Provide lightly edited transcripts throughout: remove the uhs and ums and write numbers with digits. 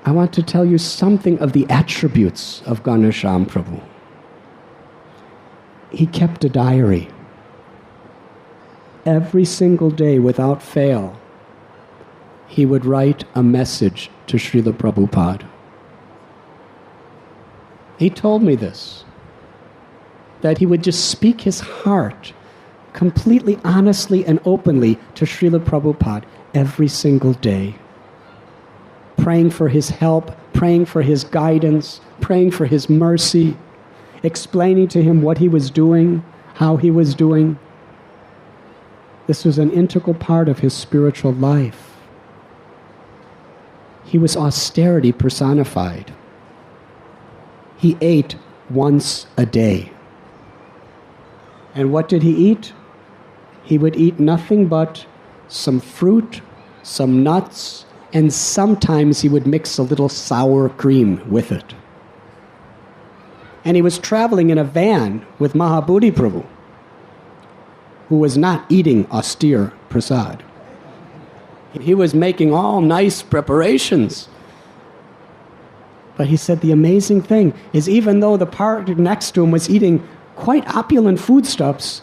I want to tell you something of the attributes of Ghyanashyam Prabhu. He kept a diary. Every single day, without fail, he would write a message to Srila Prabhupada. He told me this, that he would just speak his heart completely honestly and openly to Srila Prabhupada every single day, praying for his help, praying for his guidance, praying for his mercy, explaining to him what he was doing, how he was doing. This was an integral part of his spiritual life. He was austerity personified. He ate once a day. And what did he eat? He would eat nothing but some fruit, some nuts, and sometimes he would mix a little sour cream with it. And he was traveling in a van with Mahabuddhi Prabhu, who was not eating austere Prasad. He was making all nice preparations. But he said the amazing thing is, even though the partner next to him was eating quite opulent foodstuffs,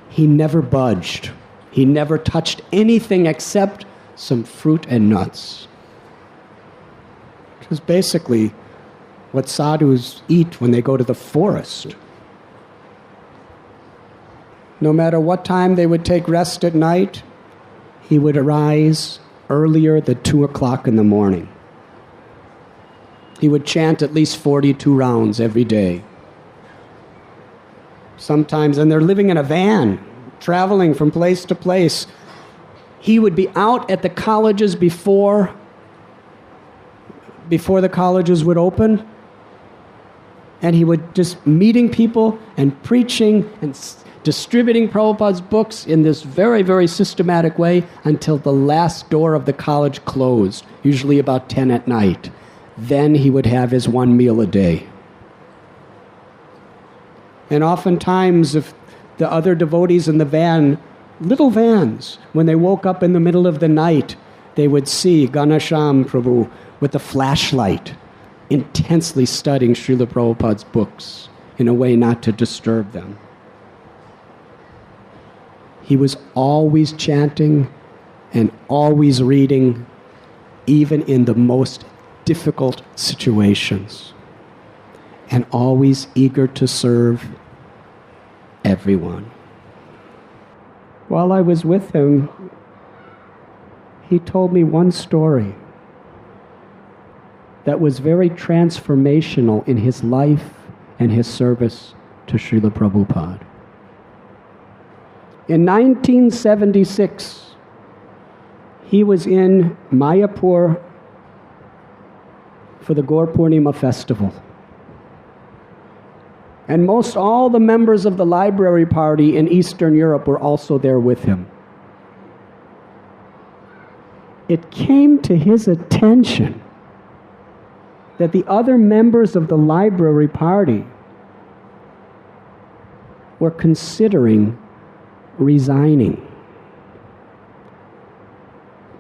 he never budged. He never touched anything except some fruit and nuts. Which is basically what sadhus eat when they go to the forest. No matter what time they would take rest at night, he would arise earlier than 2 o'clock in the morning. He would chant at least 42 rounds every day. Sometimes, and they're living in a van, traveling from place to place. He would be out at the colleges before the colleges would open, and he would just meeting people and preaching and distributing Prabhupada's books in this very, very systematic way until the last door of the college closed, usually about 10 at night. Then he would have his one meal a day. And oftentimes, if the other devotees in the van, little vans, when they woke up in the middle of the night, they would see Ghyanashyam Prabhu with a flashlight, intensely studying Srila Prabhupada's books in a way not to disturb them. He was always chanting and always reading, even in the most difficult situations, and always eager to serve everyone. While I was with him, he told me one story that was very transformational in his life and his service to Srila Prabhupada. In 1976, he was in Mayapur for the Gaur Purnima festival. And most all the members of the library party in Eastern Europe were also there with him. It came to his attention that the other members of the library party were considering resigning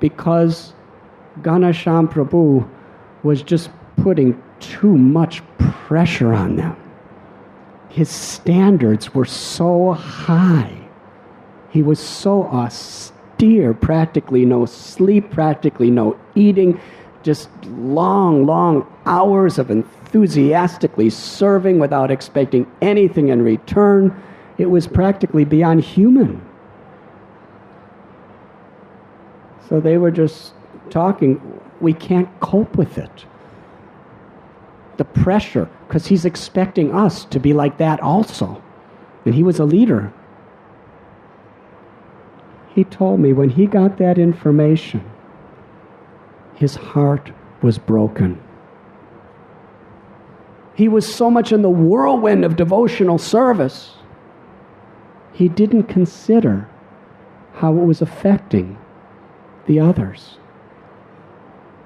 because Ghyanashyam Prabhu was just putting too much pressure on them. His standards were so high. He was so austere, practically no sleep, practically no eating, just long, long hours of enthusiastically serving without expecting anything in return. It was practically beyond human. So they were just talking, we can't cope with it. The pressure, because he's expecting us to be like that also. And he was a leader. He told me when he got that information, his heart was broken. He was so much in the whirlwind of devotional service, he didn't consider how it was affecting the others.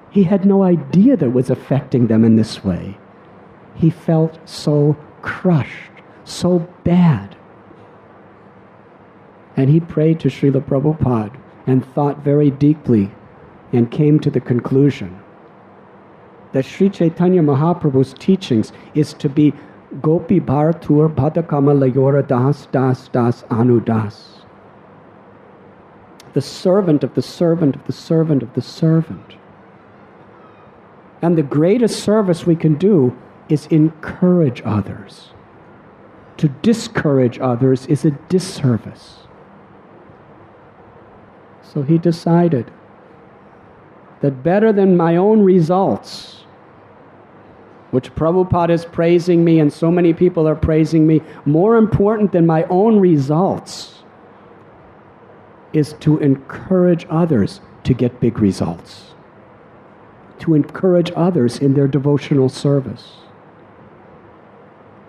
He had no idea that it was affecting them in this way. He felt so crushed, so bad. And he prayed to Srila Prabhupada and thought very deeply and came to the conclusion that Sri Chaitanya Mahaprabhu's teachings is to be Gopi Bharatur Bhadakama Layora Das Das Das Anu Das. The servant of the servant of the servant of the servant. And the greatest service we can do is encourage others. To discourage others is a disservice. So he decided that better than my own results, which Prabhupada is praising me and so many people are praising me, more important than my own results is to encourage others to get big results. To encourage others in their devotional service.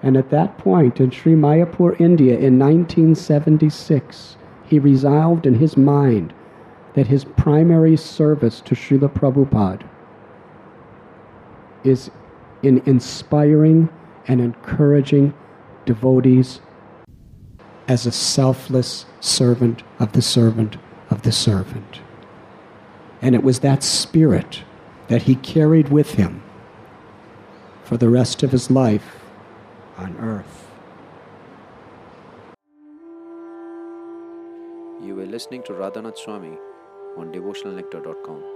And at that point, in Sri Mayapur, India, in 1976, he resolved in his mind that his primary service to Srila Prabhupada is in inspiring and encouraging devotees as a selfless servant of the servant of the servant. And it was that spirit that he carried with him for the rest of his life on earth. You were listening to Radhanath Swami on devotionalnectar.com.